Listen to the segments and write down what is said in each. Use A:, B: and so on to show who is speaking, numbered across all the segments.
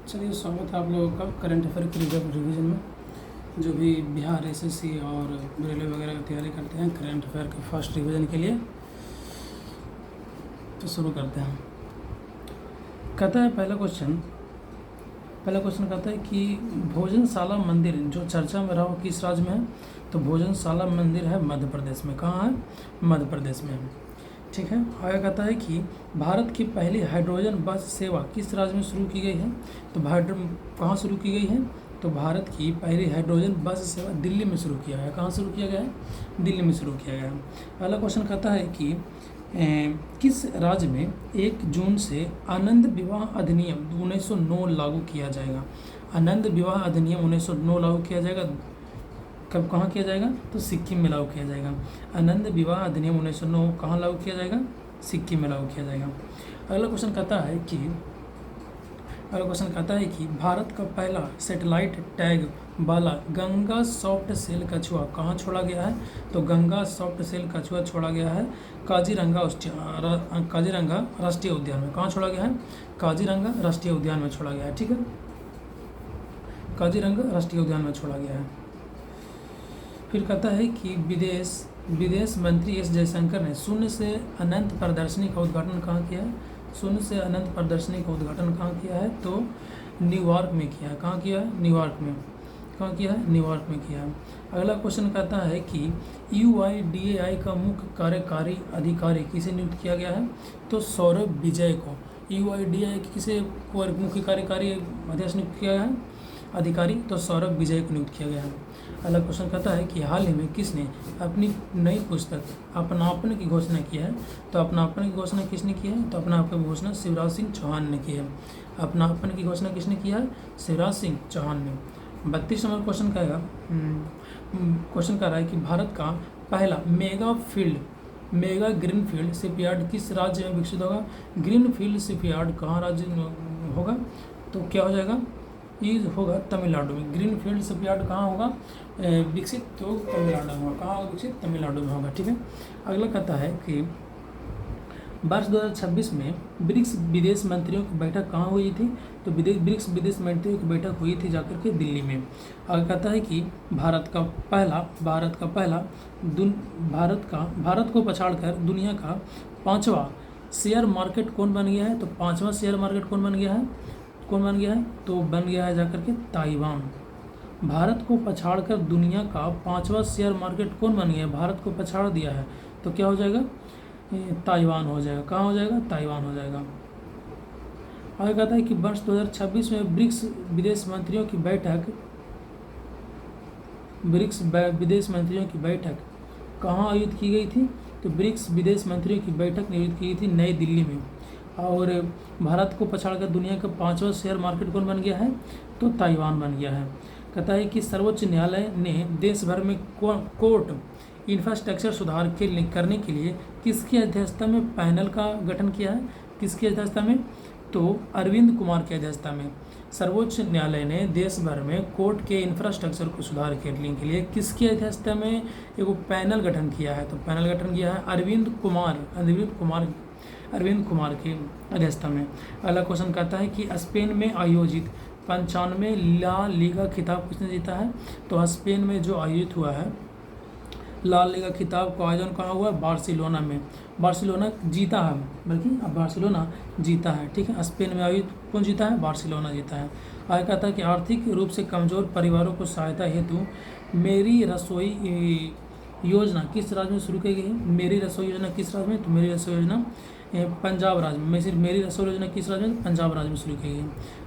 A: चलिए, स्वागत है आप लोगों का करंट अफेयर के रिवीजन में। जो भी बिहार एसएससी और रेलवे वगैरह की तैयारी करते हैं करंट अफेयर के फर्स्ट रिवीजन के लिए, तो शुरू करते हैं। कहता है पहला क्वेश्चन कहता है कि भोजनशाला मंदिर जो चर्चा में रहा वो किस राज्य में है? तो भोजनशाला मंदिर है मध्य प्रदेश में। कहाँ है? मध्य प्रदेश में है। ठीक है। आगे कहता है कि भारत की पहली हाइड्रोजन बस सेवा किस राज्य में शुरू की गई है? तो कहाँ शुरू की गई है? तो भारत की पहली हाइड्रोजन बस सेवा दिल्ली में शुरू किया है। कहाँ शुरू किया गया है? दिल्ली में शुरू किया गया है। पहला क्वेश्चन कहता है कि किस राज्य में 1 जून से आनंद विवाह अधिनियम 1909 लागू किया जाएगा? आनंद विवाह अधिनियम 1909 लागू किया जाएगा। कब कहाँ किया जाएगा? तो सिक्किम में लागू किया जाएगा। आनंद विवाह अधिनियम 1909 कहाँ लागू किया जाएगा? सिक्किम में लागू किया जाएगा। अगला क्वेश्चन कहता है कि भारत का पहला सैटेलाइट टैग वाला गंगा सॉफ्ट सेल कछुआ कहाँ छोड़ा गया है? तो गंगा सॉफ्ट सेल कछुआ छोड़ा गया है काजीरंगा राष्ट्रीय उद्यान में। कहाँ छोड़ा गया है? काजीरंगा राष्ट्रीय उद्यान में छोड़ा गया है। ठीक है, काजीरंगा राष्ट्रीय उद्यान में छोड़ा गया है। फिर कहता है कि विदेश मंत्री एस जयशंकर ने शून्य से अनंत प्रदर्शनी का उद्घाटन कहाँ किया है? शून्य से अनंत प्रदर्शनी का उद्घाटन कहाँ किया है? तो न्यूयॉर्क में किया है। कहाँ किया है? न्यूयॉर्क में। कहाँ किया है? न्यूयॉर्क में किया है। अगला क्वेश्चन कहता है कि UIDAI का मुख्य कार्यकारी अधिकारी किसे नियुक्त किया गया है? तो सौरभ विजय को। UIDAI किसे मुख्य कार्यकारी अध्यक्ष नियुक्त किया गया है? अधिकारी तो सौरभ विजय को नियुक्त किया गया है। अगला क्वेश्चन कहता है कि हाल ही में किसने अपनी नई पुस्तक अपनापन की घोषणा की है? तो अपनापन की घोषणा किसने की है? तो अपनापन की घोषणा शिवराज सिंह चौहान ने की है। अपनापन की घोषणा किसने किया है? शिवराज सिंह चौहान ने। 32 नंबर क्वेश्चन कह रहा है कि भारत का पहला मेगा ग्रीनफील्ड शिपयार्ड किस राज्य में विकसित होगा? ग्रीनफील्ड शिपयार्ड कहाँ राज्य में होगा? तो क्या हो जाएगा? ये होगा तमिलनाडु में। ग्रीनफील्ड शिपयार्ड कहाँ होगा विकसित? तो तमिलनाडु में होगा। कहाँ होगा विकसित? तमिलनाडु में होगा। ठीक है। अगला कहता है कि वर्ष 2026 में ब्रिक्स विदेश मंत्रियों की बैठक कहाँ हुई थी? तो ब्रिक्स विदेश मंत्रियों की बैठक हुई थी जाकर के दिल्ली में। आगे कहता है कि भारत को पछाड़कर दुनिया का 5वां शेयर मार्केट कौन बन गया है? तो 5वां शेयर मार्केट कौन बन गया है? तो बन गया है जाकर के ताइवान। भारत को पछाड़कर दुनिया का 5वां शेयर मार्केट कौन बन गया है? भारत को पछाड़ दिया है तो क्या हो जाएगा? ताइवान हो जाएगा। कहाँ हो जाएगा? ताइवान हो जाएगा। आगे कहता है कि वर्ष 2026 में ब्रिक्स विदेश मंत्रियों की बैठक कहाँ आयोजित की गई थी? तो ब्रिक्स विदेश मंत्रियों की बैठक आयोजित की गई थी नई दिल्ली में। और भारत को पछाड़कर दुनिया का 5वां शेयर मार्केट कौन बन गया है? तो ताइवान बन गया है। कहता है कि सर्वोच्च न्यायालय ने देश भर में कोर्ट इंफ्रास्ट्रक्चर सुधार करने के लिए किसकी अध्यक्षता में पैनल का गठन किया है? किसकी अध्यक्षता में? तो अरविंद कुमार की अध्यक्षता में। सर्वोच्च न्यायालय ने देश भर में कोर्ट के इंफ्रास्ट्रक्चर को सुधार करने के लिए किसकी अध्यक्षता में एक पैनल गठन किया है? तो पैनल गठन किया है अरविंद कुमार की अध्यक्षता में। अगला क्वेश्चन कहता है कि स्पेन में आयोजित 95 ला लीगा खिताब किसने जीता है? तो स्पेन में जो आयोजित हुआ है ला लीगा खिताब का आयोजन कहाँ हुआ? बार्सिलोना में। बार्सिलोना जीता है, बल्कि अब बार्सिलोना जीता है। ठीक है, स्पेन में आयोजित कौन जीता है? बार्सिलोना जीता है। आगे कहता है कि आर्थिक रूप से कमजोर परिवारों को सहायता हेतु मेरी रसोई योजना किस राज्य में शुरू की गई है? मेरी रसोई योजना किस राज्य में? तो मेरी रसोई योजना पंजाब राज्य में। मेरी रसोई योजना किस राज्य में? पंजाब राज्य में शुरू की गई।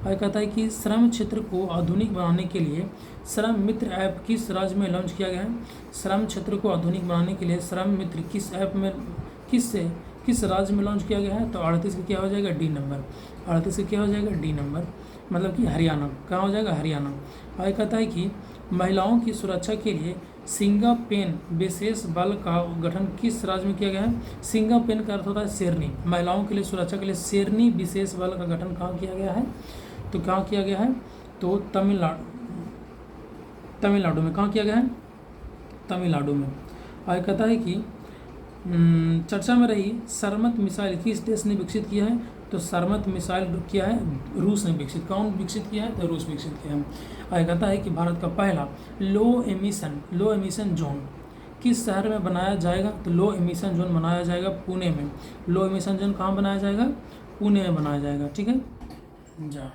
A: आगे कहता है कि श्रम क्षेत्र को आधुनिक बनाने के लिए श्रम मित्र ऐप किस राज्य में लॉन्च किया गया है? श्रम क्षेत्र को आधुनिक बनाने के लिए श्रम मित्र किस राज्य में लॉन्च किया गया है? तो 38 का क्या हो जाएगा? D number. 38 का क्या हो जाएगा? डी नंबर, मतलब कि हरियाणा। कहाँ हो जाएगा? हरियाणा। आगे कहता है कि महिलाओं की सुरक्षा के लिए सिंगापेन विशेष बल का गठन किस राज्य में किया गया है? सिंगापेन का अर्थ होता है शेरनी। महिलाओं के लिए सुरक्षा के लिए शेरनी विशेष बल का गठन कहाँ किया गया है? तो कहाँ किया गया है? तो तमिलनाडु में। कहाँ किया गया है? तमिलनाडु में। आगे कहता है कि चर्चा में रही सरमत मिसाइल किस देश ने विकसित किया है? तो सरमत मिसाइल किया है रूस ने विकसित। कौन विकसित किया है? तो रूस विकसित किया है। आगे कहता है कि भारत का पहला लो एमिशन जोन किस शहर में बनाया जाएगा? तो लो एमिशन जोन बनाया जाएगा पुणे में। लो एमिशन जोन कहाँ बनाया जाएगा? पुणे में बनाया जाएगा। ठीक है, जा